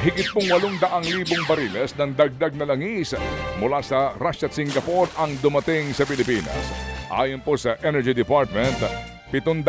Higit pong 800,000 bariles ng dagdag na langis mula sa Russia at Singapore ang dumating sa Pilipinas. Ayon po sa Energy Department, 700,000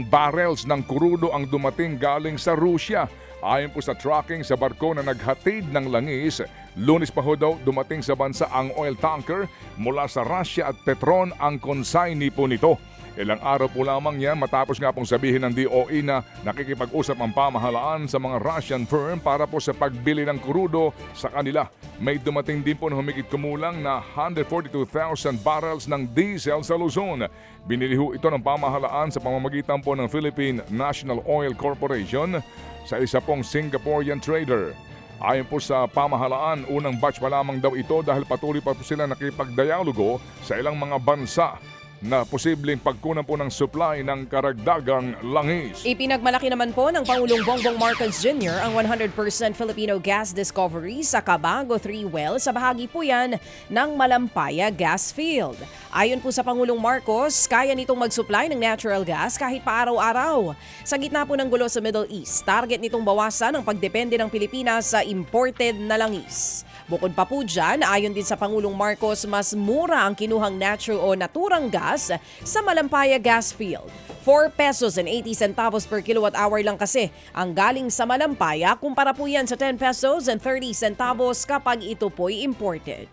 barrels ng krudo ang dumating galing sa Russia. Ayon po sa tracking sa barko na naghatid ng langis, Lunes pa ho daw dumating sa bansa ang oil tanker mula sa Russia at Petron ang consignee po nito. Ilang araw po lamang yan matapos nga pong sabihin ng DOE na nakikipag-usap ang pamahalaan sa mga Russian firm para po sa pagbili ng krudo sa kanila. May dumating din po na humigit kumulang na 142,000 barrels ng diesel sa Luzon. Binili ho ito ng pamahalaan sa pamamagitan po ng Philippine National Oil Corporation sa isa pong Singaporean trader. Ayon po sa pamahalaan, unang batch pa lamang daw ito dahil patuloy pa po sila nakipagdialogo sa ilang mga bansa na posibleng pagkunan po ng supply ng karagdagang langis. Ipinagmalaki naman po ng Pangulong Bongbong Marcos Jr. ang 100% Filipino gas discovery sa Cabago 3 well sa bahagi po yan ng Malampaya Gas Field. Ayon po sa Pangulong Marcos, kaya nitong mag-supply ng natural gas kahit pa araw-araw. Sa gitna po ng gulo sa Middle East, target nitong bawasan ang pagdepende ng Pilipinas sa imported na langis. Bukod pa po dyan, ayon din sa Pangulong Marcos, mas mura ang kinuhang natural o naturang gas sa Malampaya Gas Field. 4 pesos and 80 centavos per kilowatt hour lang kasi ang galing sa Malampaya kumpara po yan sa 10 pesos and 30 centavos kapag ito po'y imported.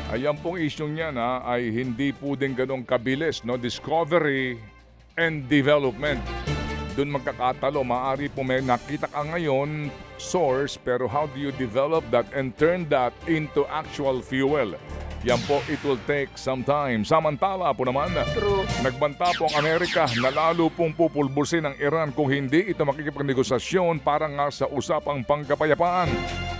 Ayan pong isyong yan ay hindi po din ganong kabilis, no? Discovery and development. Doon magkakatalo, maaari po may nakita ka ngayon source, pero how do you develop that and turn that into actual fuel? Yan po, it will take some time. Samantala po naman, nagbanta po ang Amerika na lalo pong pupulbusin ang Iran kung hindi ito makikipagnegosasyon para nga sa usapang pangkapayapaan.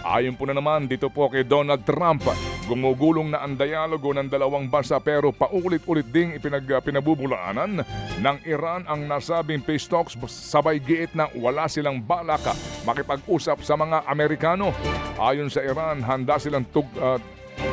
Ayon po na naman dito po kay Donald Trump, gumugulong na ang dialogo ng dalawang bansa pero paulit-ulit ding pinabubulaanan ng Iran ang nasabing peace talks, sabay giit na wala silang balak makipag-usap sa mga Amerikano. Ayon sa Iran, handa silang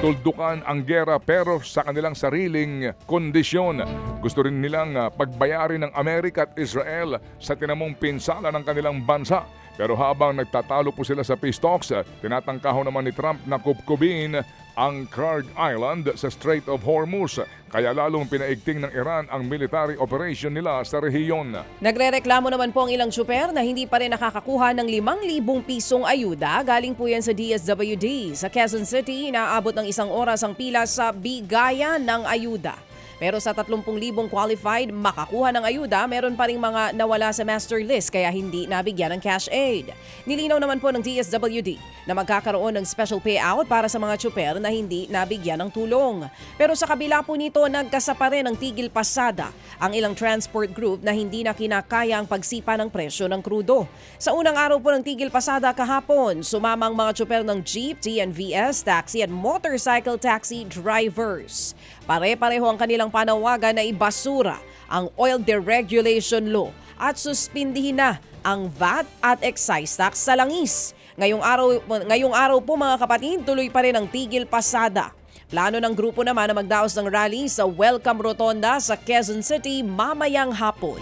tuldukan ang gera pero sa kanilang sariling kondisyon. Gusto rin nilang pagbayarin ng Amerika at Israel sa tinamong pinsala ng kanilang bansa. Pero habang nagtatalo po sila sa peace talks, tinatangkaho naman ni Trump na kupkubin ang Kurd Island sa Strait of Hormuz. Kaya lalong pinaigting ng Iran ang military operation nila sa rehiyon. Nagrereklamo naman po ang ilang tsuper na hindi pa rin nakakakuha ng 5,000 pisong ayuda. Galing po yan sa DSWD. Sa Quezon City, inaabot ng 1 oras ang pila sa bigayan ng ayuda. Pero sa 30,000 qualified makakuha ng ayuda, meron pa ring mga nawala sa master list kaya hindi nabigyan ng cash aid. Nilinaw naman po ng DSWD na magkakaroon ng special payout para sa mga tsuper na hindi nabigyan ng tulong. Pero sa kabila po nito, nagkasapa rin ng tigil pasada ang ilang transport group na hindi na kinakaya ang pagsipa ng presyo ng krudo. Sa unang araw po ng tigil pasada kahapon, sumama ang mga tsuper ng jeep, TNVS, taxi at motorcycle taxi drivers. Pare-pareho ang kanilang panawagan na ibasura ang oil deregulation law at suspindihin na ang VAT at excise tax sa langis. Ngayong araw po mga kapatid, tuloy pa rin ang tigil pasada. Plano ng grupo naman na magdaos ng rally sa Welcome Rotonda sa Quezon City mamayang hapon.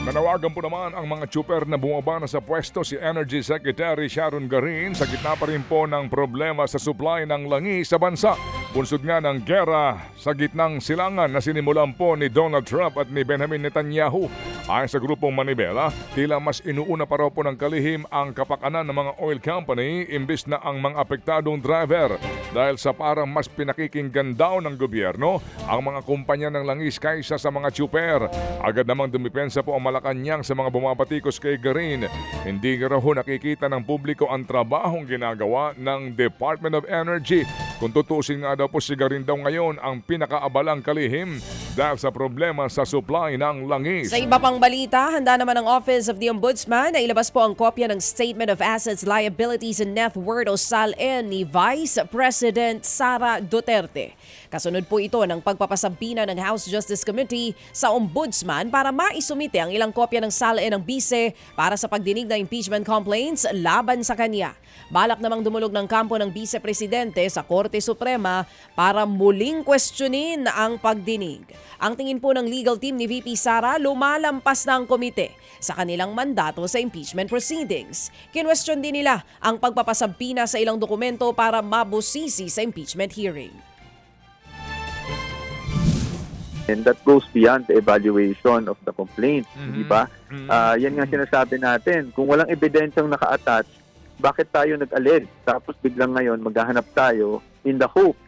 Nanawagan po naman ang mga tsuper na bumaba na sa pwesto si Energy Secretary Sharon Garin sa gitna pa rin po ng problema sa supply ng langis sa bansa. Bunsod nga ng gera sa gitnang silangan na sinimulan po ni Donald Trump at ni Benjamin Netanyahu. Ayon sa grupong Manibela, tila mas inuuna pa raw po ng kalihim ang kapakanan ng mga oil company imbis na ang mga apektadong driver. Dahil sa parang mas pinakikinggan daw ng gobyerno ang mga kumpanya ng langis kaysa sa mga tsuper. Agad namang dumipensa po ang Malacanang sa mga bumabatikos kay Garin. Hindi raw nakikita ng publiko ang trabahong ginagawa ng Department of Energy. Kung tutusin nga daw po si Garin daw ngayon ang pinakaabalang kalihim dahil sa problema sa supply ng langis. Sa iba pang balita, handa naman ang Office of the Ombudsman na ilabas po ang kopya ng Statement of Assets, Liabilities and Net Worth o SALN ni Vice President Sara Duterte. Kasunod po ito ng pagpapasabina ng House Justice Committee sa Ombudsman para maisumite ang ilang kopya ng SALN ng bise para sa pagdinig ng impeachment complaints laban sa kanya. Balak namang dumulog ng kampo ng Vice Presidente sa Korte Suprema para muling questionin ang pagdinig. Ang tingin po ng legal team ni VP Sara, lumalampas na ang komite sa kanilang mandato sa impeachment proceedings. Kinwestiyon din nila ang pagpapasabpina sa ilang dokumento para mabusisi sa impeachment hearing. And that goes beyond the evaluation of the complaint, di ba? Yan nga sinasabi natin. Kung walang ebidensyang naka-attach, bakit tayo nag-allege? Tapos biglang ngayon maghahanap tayo in the hope,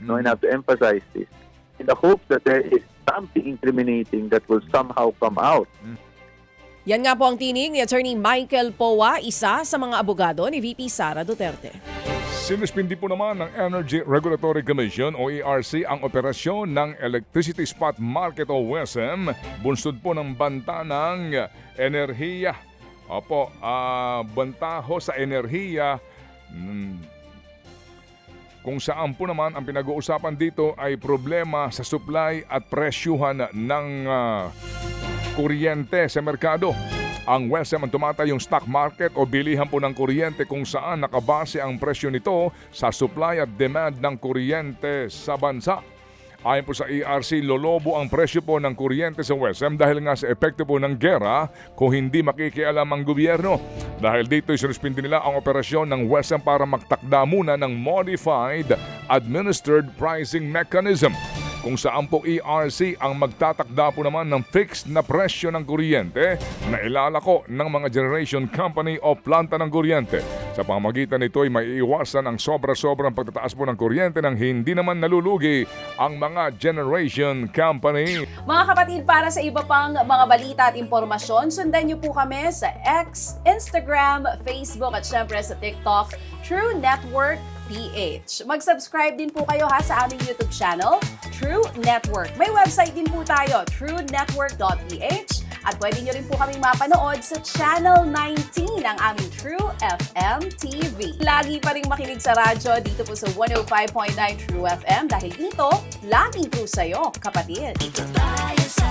no, and I have to emphasize this, in the hope that there is something incriminating that will somehow come out. Yan nga po ang tinig ni Attorney Michael Poa, isa sa mga abogado ni VP Sara Duterte. Sinuspindi po naman ng Energy Regulatory Commission o ERC ang operasyon ng Electricity Spot Market o WESM, bunsod po ng banta ng enerhiya. Opo, banta ho sa enerhiya. Kung saan po naman ang pinag-uusapan dito ay problema sa supply at presyuhan ng kuryente sa merkado. Ang WESM ang tumatayong stock market o bilihan po ng kuryente kung saan nakabase ang presyo nito sa supply at demand ng kuryente sa bansa. Ayon po sa ERC, lolobo ang presyo po ng kuryente sa WESM dahil nga sa epekto po ng gera kung hindi makikialam ang gobyerno. Dahil dito isinuspindi nila ang operasyon ng WESM para magtakda muna ng Modified Administered Pricing Mechanism, kung saan po ERC ang magtatakda po naman ng fixed na presyo ng kuryente na ilalako ng mga generation company o planta ng kuryente. Sa pamamagitan nito ay maiiwasan ang sobra-sobrang pagtataas po ng kuryente nang hindi naman nalulugi ang mga generation company. Mga kapatid, para sa iba pang mga balita at impormasyon, sundan niyo po kami sa X, Instagram, Facebook at syempre sa TikTok, True Network PH. Mag-subscribe din po kayo sa aming YouTube channel, True Network. May website din po tayo, truenetwork.ph, at pwede nyo rin po kaming mapanood sa Channel 19 ng aming True FM TV. Lagi pa rin makinig sa radyo dito po sa 105.9 True FM dahil dito, laging true sa'yo, kapatid. Dito tayo sa